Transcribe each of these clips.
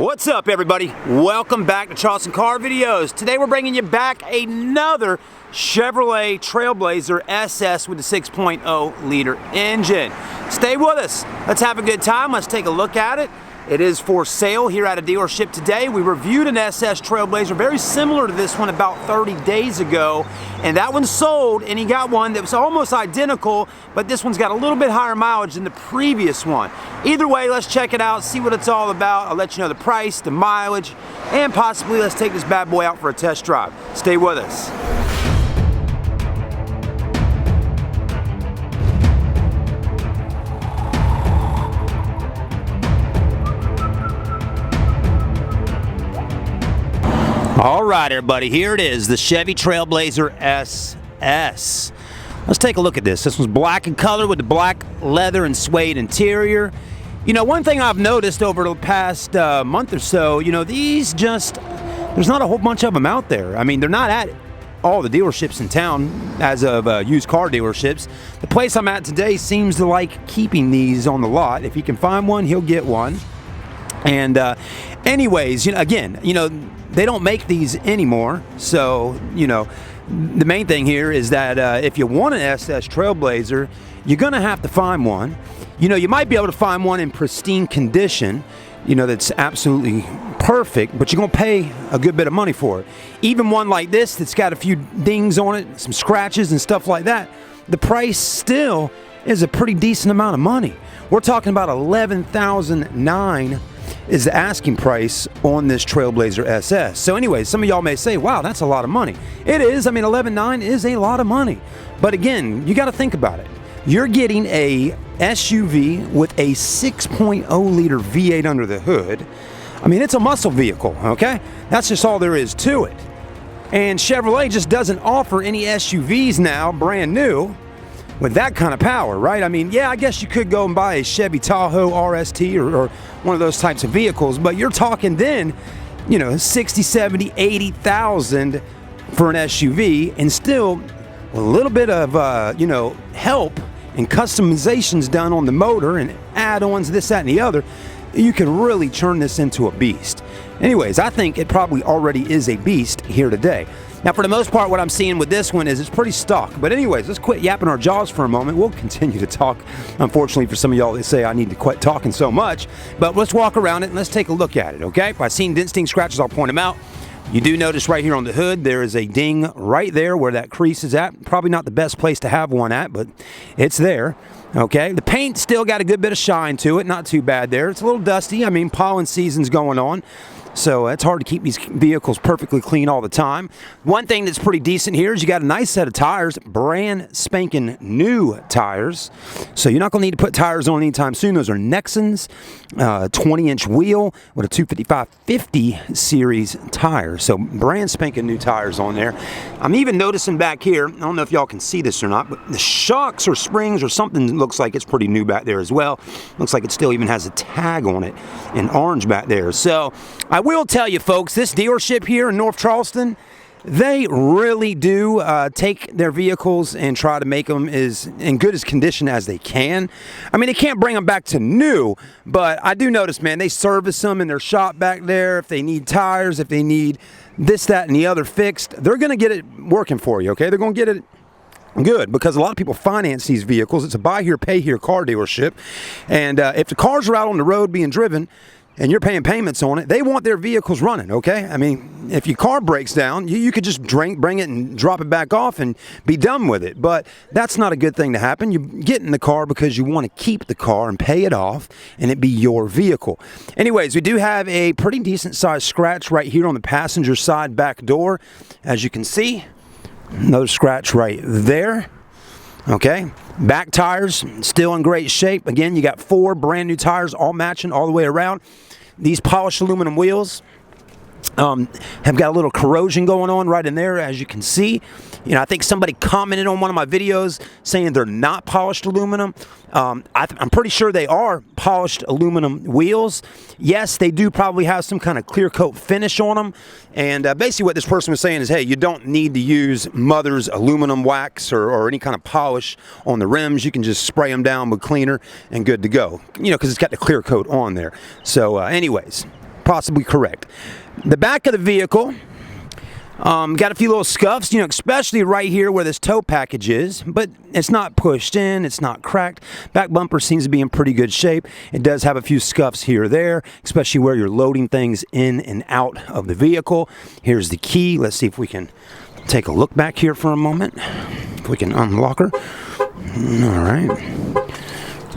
What's up, everybody? Welcome back to Charleston Car Videos. Today we're bringing you back another Chevrolet Trailblazer SS with the 6.0 liter engine. Stay with us. Let's have a good time. Let's take a look at it. It is for sale here at a dealership today. We reviewed an SS Trailblazer very similar to this one about 30 days ago, and that one sold, and he got one that was almost identical, but this one's got a little bit higher mileage than the previous one. Either way, let's check it out, see what it's all about. I'll let you know the price, the mileage, and possibly let's take this bad boy out for a test drive. Stay with us. All right, everybody, here it is, the Chevy Trailblazer SS. Let's take a look at this. This one's black in color with the black leather and suede interior. You know, one thing I've noticed over the past month or so, you know, these just, there's not a whole bunch of them out there. I mean, they're not at all the dealerships in town as of used car dealerships. The place I'm at today seems to like keeping these on the lot. If he can find one, he'll get one. And anyways, you know, again, you know, they don't make these anymore, so, you know, the main thing here is that if you want an SS Trailblazer, you're going to have to find one. You know, you might be able to find one in pristine condition, you know, that's absolutely perfect, but you're going to pay a good bit of money for it. Even one like this that's got a few dings on it, some scratches and stuff like that, the price still is a pretty decent amount of money. We're talking about $11,900 is the asking price on this Trailblazer SS. So anyways, some of y'all may say, wow, that's a lot of money. It is. I mean, $11,900 is a lot of money. But again, you got to think about it. You're getting a SUV with a 6.0 liter V8 under the hood. I mean, it's a muscle vehicle, okay? That's just all there is to it. And Chevrolet just doesn't offer any SUVs now, brand new, with that kind of power, right? I mean, yeah, I guess you could go and buy a Chevy Tahoe RST or one of those types of vehicles, but you're talking then, you know, 60, 70, 80,000 for an SUV, and still a little bit of, you know, help and customizations done on the motor and add-ons, this, that, and the other. You can really turn this into a beast. Anyways, I think it probably already is a beast here today. Now, for the most part, what I'm seeing with this one is it's pretty stock. But anyways, let's quit yapping our jaws for a moment. We'll continue to talk, unfortunately, for some of y'all that say I need to quit talking so much. But let's walk around it and let's take a look at it, okay? If I see dent sting scratches, I'll point them out. You do notice right here on the hood, there is a ding right there where that crease is at. Probably not the best place to have one at, but it's there, okay? The paint still got a good bit of shine to it. Not too bad there. It's a little dusty. I mean, pollen season's going on. So it's hard to keep these vehicles perfectly clean all the time. One thing that's pretty decent here is you got a nice set of tires, brand spanking new tires. So you're not going to need to put tires on anytime soon. Those are Nexans, 20-inch wheel with a 255/50 series tire. So brand spanking new tires on there. I'm even noticing back here, I don't know if y'all can see this or not, but the shocks or springs or something looks like it's pretty new back there as well. Looks like it still even has a tag on it in orange back there. So I will tell you, folks, this dealership here in North Charleston, they really do take their vehicles and try to make them as in good as condition as they can. I mean, they can't bring them back to new, but I do notice, man, they service them in their shop back there. If they need tires, if they need this, that, and the other fixed, they're going to get it working for you, okay? They're going to get it good, because a lot of people finance these vehicles. It's a buy here, pay here car dealership. And if the cars are out on the road being driven, and you're paying payments on it, they want their vehicles running, okay? I mean, if your car breaks down, you could just bring it and drop it back off and be done with it. But that's not a good thing to happen. You get in the car because you want to keep the car and pay it off and it be your vehicle. Anyways, we do have a pretty decent sized scratch right here on the passenger side back door. As you can see, another scratch right there. Okay, back tires still in great shape. Again, you got 4 brand new tires, all matching all the way around. These polished aluminum wheels have got a little corrosion going on right in there, as you can see. You know, I think somebody commented on one of my videos saying they're not polished aluminum. I'm pretty sure they are polished aluminum wheels. Yes, they do probably have some kind of clear coat finish on them. And basically what this person was saying is, hey, you don't need to use Mother's aluminum wax or any kind of polish on the rims. You can just spray them down with cleaner and good to go. You know, because it's got the clear coat on there. So anyways, possibly correct. The back of the vehicle got a few little scuffs, especially right here where this tow package is, but it's not pushed in, it's not cracked. Back bumper seems to be in pretty good shape. It does have a few scuffs here or there, especially where you're loading things in and out of the vehicle. Here's the key. Let's see if we can take a look back here for a moment. If we can unlock her. All right.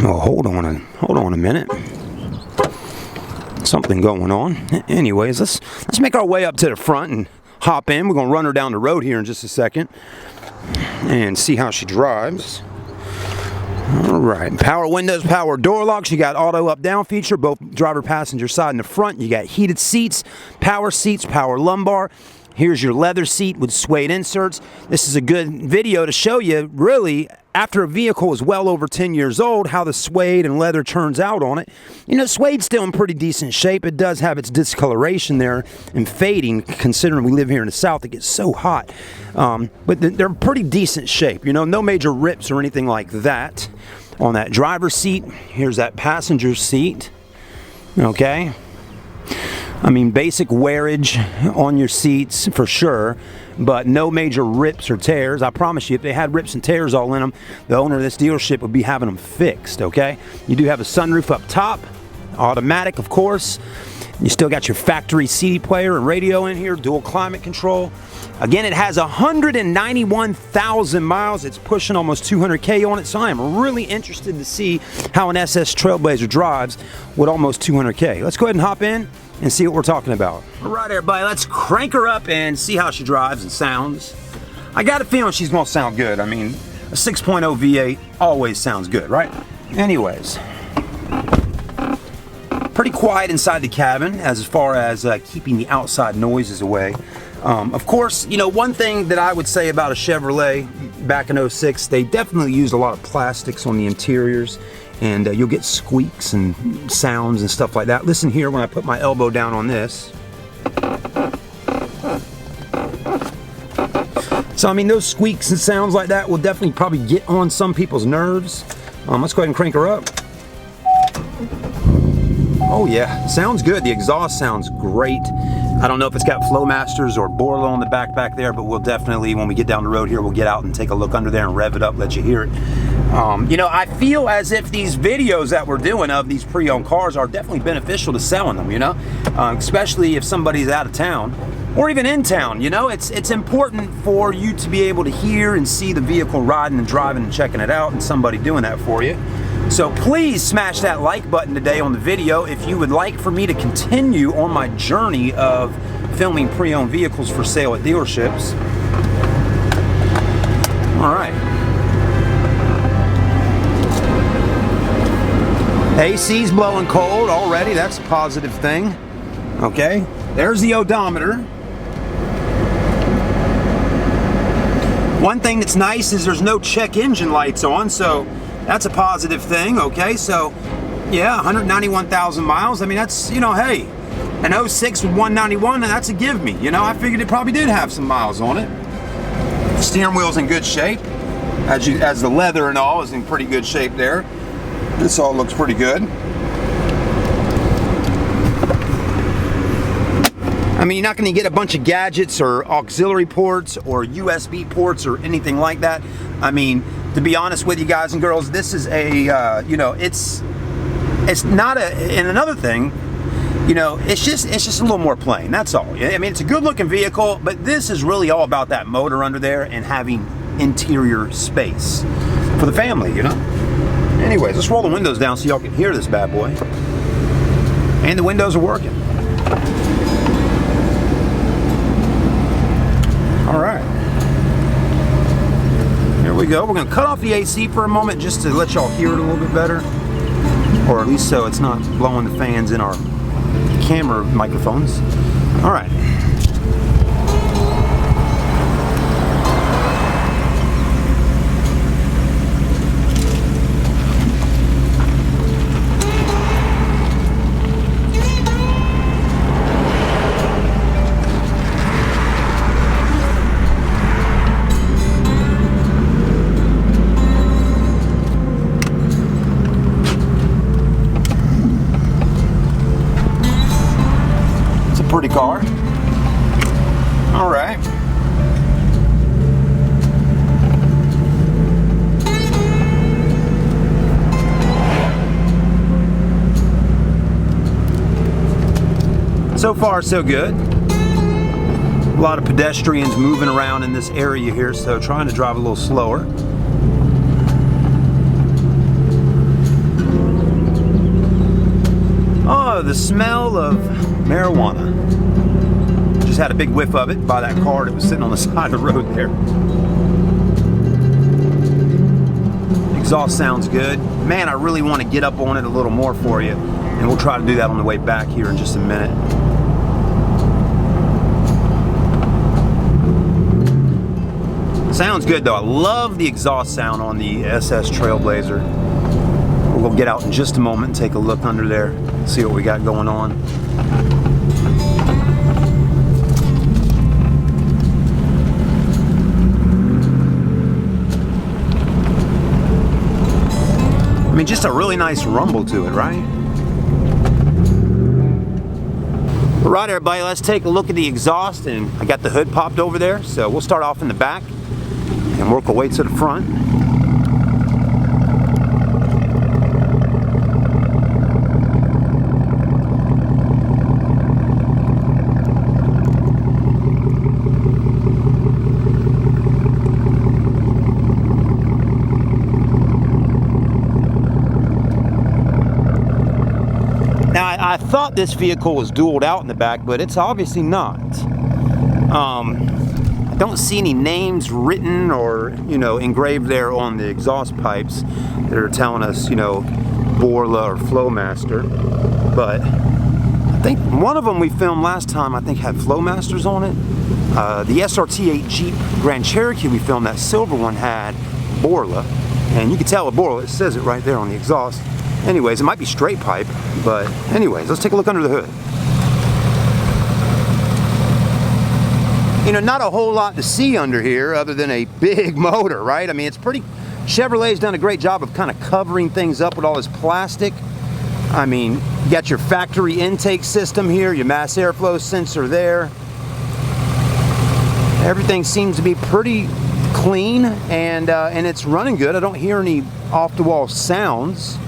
Oh, hold on a minute. Something going on. Anyways, let's make our way up to the front and hop in. We're going to run her down the road here in just a second and see how she drives. All right, power windows, power door locks. You got auto up down feature, both driver passenger side and the front. You got heated seats, power lumbar. Here's your leather seat with suede inserts. This is a good video to show you, really, after a vehicle is well over 10 years old, how the suede and leather turns out on it. Suede's still in pretty decent shape. It does have its discoloration there and fading, considering we live here in the South. It gets so hot. But they're pretty decent shape. No major rips or anything like that. On that driver's seat, here's that passenger seat. Okay. Basic wearage on your seats for sure, but no major rips or tears. I promise you, if they had rips and tears all in them, the owner of this dealership would be having them fixed, okay? You do have a sunroof up top, automatic, of course. You still got your factory CD player and radio in here, dual climate control. Again, it has 191,000 miles. It's pushing almost 200K on it, so I am really interested to see how an SS Trailblazer drives with almost 200K. Let's go ahead and hop in and see what we're talking about. All right, everybody, let's crank her up and see how she drives and sounds. I got a feeling she's gonna sound good. A 6.0 V8 always sounds good, right? Anyways, pretty quiet inside the cabin as far as keeping the outside noises away. Of course, one thing that I would say about a Chevrolet back in 06, they definitely used a lot of plastics on the interiors, and you'll get squeaks and sounds and stuff like that. Listen here when I put my elbow down on this. So those squeaks and sounds like that will definitely probably get on some people's nerves. Let's go ahead and crank her up. Oh yeah, sounds good. The exhaust sounds great. I don't know if it's got Flowmasters or Borla on the back there, but we'll definitely, when we get down the road here, we'll get out and take a look under there and rev it up, let you hear it. I feel as if these videos that we're doing of these pre-owned cars are definitely beneficial to selling them, especially if somebody's out of town or even in town. It's important for you to be able to hear and see the vehicle riding and driving and checking it out, and somebody doing that for you. So please smash that like button today on the video if you would like for me to continue on my journey of filming pre-owned vehicles for sale at dealerships. All right. AC's blowing cold already. That's a positive thing. Okay, there's the odometer. One thing that's nice is there's no check engine lights on, so that's a positive thing. Okay, so yeah, 191,000 miles. That's, hey, an 06 with 191, and that's a give me. I figured it probably did have some miles on it. Steering wheel's in good shape, as the leather and all is in pretty good shape there. This all looks pretty good. You're not going to get a bunch of gadgets or auxiliary ports or USB ports or anything like that. To be honest with you guys and girls, this is a, it's not a, and another thing, it's just a little more plain, that's all. It's a good looking vehicle, but this is really all about that motor under there and having interior space for the family, Anyways, let's roll the windows down so y'all can hear this bad boy. And the windows are working. All right. Here we go. We're going to cut off the AC for a moment just to let y'all hear it a little bit better. Or at least so it's not blowing the fans in our camera microphones. All right. pretty car. All right. So far, so good. A lot of pedestrians moving around in this area here, so trying to drive a little slower. Oh, the smell of marijuana. Just had a big whiff of it by that car that was sitting on the side of the road there. Exhaust sounds good. Man, I really want to get up on it a little more for you, and we'll try to do that on the way back here in just a minute. Sounds good though. I love the exhaust sound on the SS Trailblazer. We'll get out in just a moment and take a look under there, see what we got going on. I mean, just a really nice rumble to it, right? All right, everybody, let's take a look at the exhaust, and I got the hood popped over there, so we'll start off in the back and work our way to the front. Now, I thought this vehicle was dualed out in the back, but it's obviously not. I don't see any names written or, engraved there on the exhaust pipes that are telling us, Borla or Flowmaster. But I think one of them we filmed last time, I think, had Flowmasters on it. The SRT8 Jeep Grand Cherokee we filmed, that silver one, had Borla. And you can tell with Borla, it says it right there on the exhaust. Anyways, it might be straight pipe, but anyways, let's take a look under the hood. Not a whole lot to see under here other than a big motor, right? I mean, it's pretty... Chevrolet's done a great job of kind of covering things up with all this plastic. I mean, you got your factory intake system here, your mass airflow sensor there. Everything seems to be pretty clean, and it's running good. I don't hear any off-the-wall sounds.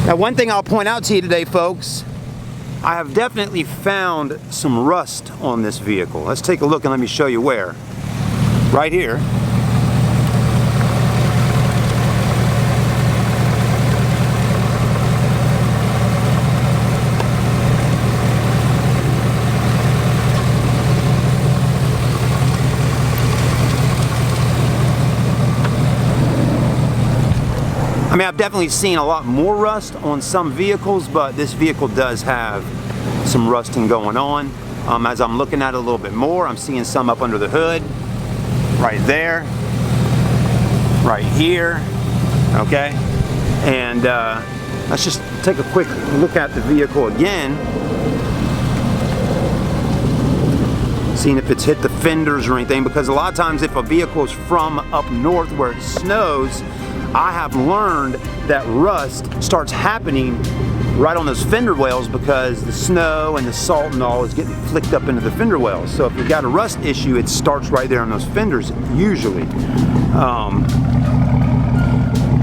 Now, one thing I'll point out to you today, folks, I have definitely found some rust on this vehicle. Let's take a look and let me show you where. Right here. I mean, I've definitely seen a lot more rust on some vehicles, but this vehicle does have some rusting going on. As I'm looking at it a little bit more, I'm seeing some up under the hood, right there, right here, okay? And let's just take a quick look at the vehicle again, seeing if it's hit the fenders or anything, because a lot of times if a vehicle is from up north where it snows, I have learned that rust starts happening right on those fender wells because the snow and the salt and all is getting flicked up into the fender wells. So if you've got a rust issue, it starts right there on those fenders usually.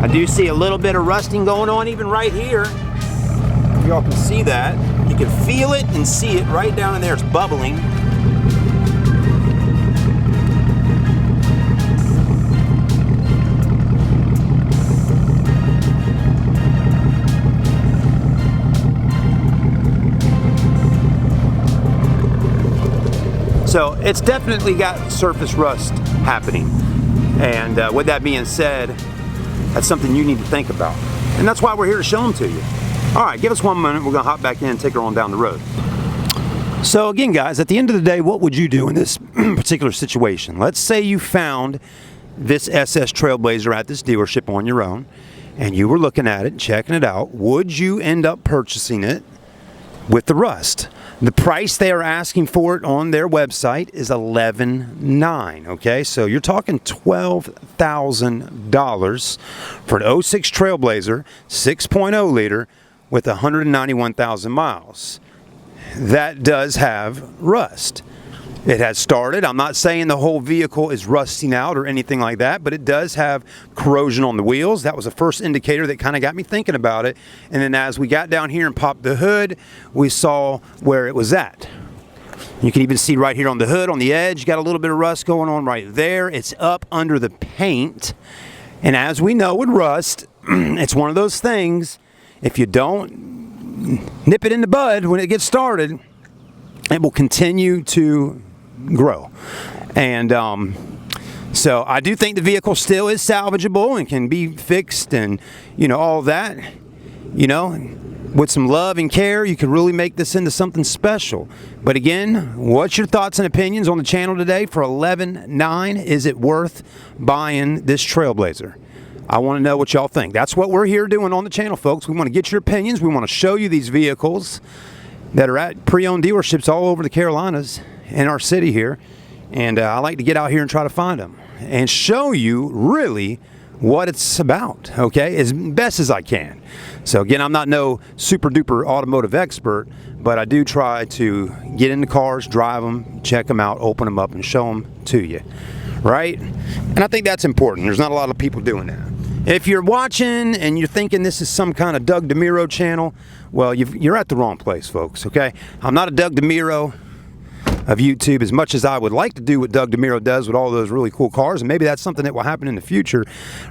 I do see a little bit of rusting going on even right here. Y'all can see that. You can feel it and see it right down in there. It's bubbling. So it's definitely got surface rust happening. And with that being said, that's something you need to think about. And that's why we're here to show them to you. All right, give us 1 minute. We're gonna hop back in and take her on down the road. So again, guys, at the end of the day, what would you do in this particular situation? Let's say you found this SS Trailblazer at this dealership on your own, and you were looking at it, checking it out. Would you end up purchasing it with the rust? The price they are asking for it on their website is $11,900. Okay, so you're talking $12,000 for an 06 Trailblazer 6.0 liter with 191,000 miles. That does have rust. It has started. I'm not saying the whole vehicle is rusting out or anything like that, but it does have corrosion on the wheels. That was the first indicator that kind of got me thinking about it. And then as we got down here and popped the hood, we saw where it was at. You can even see right here on the hood, on the edge, got a little bit of rust going on right there. It's up under the paint. And as we know with rust, it's one of those things, if you don't nip it in the bud when it gets started, it will continue to grow. And so I do think the vehicle still is salvageable and can be fixed, and all that. With some love and care, you could really make this into something special. But again, what's your thoughts and opinions on the channel today for $11,900? Is it worth buying this Trailblazer? I want to know what y'all think. That's what we're here doing on the channel, folks. We want to get your opinions. We want to show you these vehicles that are at pre-owned dealerships all over the Carolinas in our city here. And I like to get out here and try to find them and show you really what it's about, okay, as best as I can. So again, I'm not no super duper automotive expert, but I do try to get into cars, drive them, check them out, open them up, and show them to you, right? And I think that's important. There's not a lot of people doing that. If you're watching and you're thinking this is some kind of Doug DeMuro channel, well, you're at the wrong place, folks, okay? I'm not a Doug DeMuro of YouTube, as much as I would like to do what Doug DeMuro does with all those really cool cars, and maybe that's something that will happen in the future.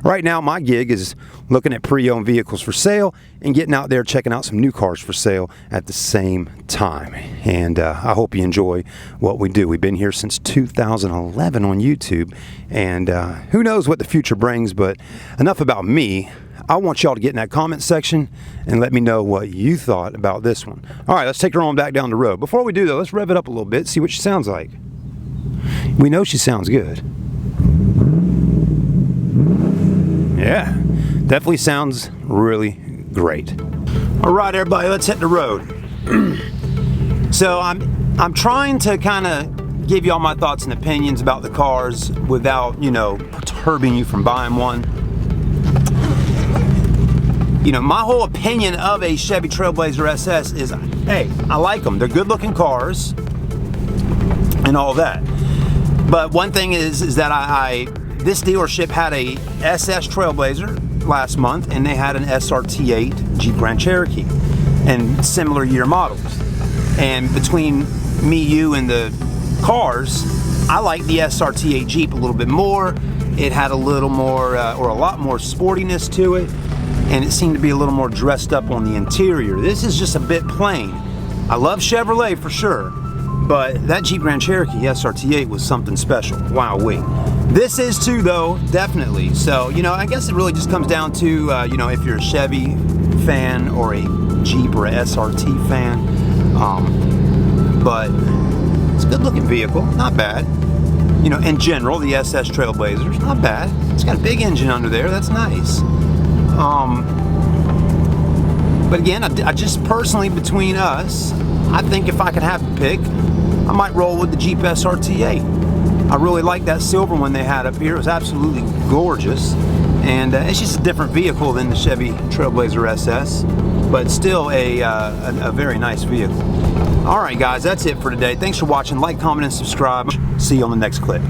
Right now, my gig is looking at pre-owned vehicles for sale and getting out there checking out some new cars for sale at the same time. And I hope you enjoy what we do. We've been here since 2011 on YouTube, and who knows what the future brings, but enough about me. I want y'all to get in that comment section and let me know what you thought about this one. All right, let's take her on back down the road. Before we do, though, let's rev it up a little bit, see what she sounds like. We know she sounds good. Yeah, definitely sounds really great. All right, everybody, let's hit the road. So I'm trying to kind of give y'all my thoughts and opinions about the cars without, perturbing you from buying one. My whole opinion of a Chevy Trailblazer SS is, hey, I like them. They're good looking cars and all that. But one thing is that this dealership had a SS Trailblazer last month, and they had an SRT8 Jeep Grand Cherokee and similar year models. And between me, you, and the cars, I like the SRT8 Jeep a little bit more. It had a little more, or a lot more sportiness to it. And it seemed to be a little more dressed up on the interior. This is just a bit plain. I love Chevrolet for sure, but that Jeep Grand Cherokee SRT8 was something special. Wowee. This is too, though, definitely. So, I guess it really just comes down to, if you're a Chevy fan or a Jeep or a SRT fan. But it's a good looking vehicle, not bad. In general, the SS Trailblazer is not bad. It's got a big engine under there, that's nice. But again, I just personally, between us, I think if I could have to pick, I might roll with the Jeep SRT8. I really like that silver one they had up here. It was absolutely gorgeous. And it's just a different vehicle than the Chevy Trailblazer SS, but still a very nice vehicle. All right, guys, that's it for today. Thanks for watching. Like, comment, and subscribe. See you on the next clip.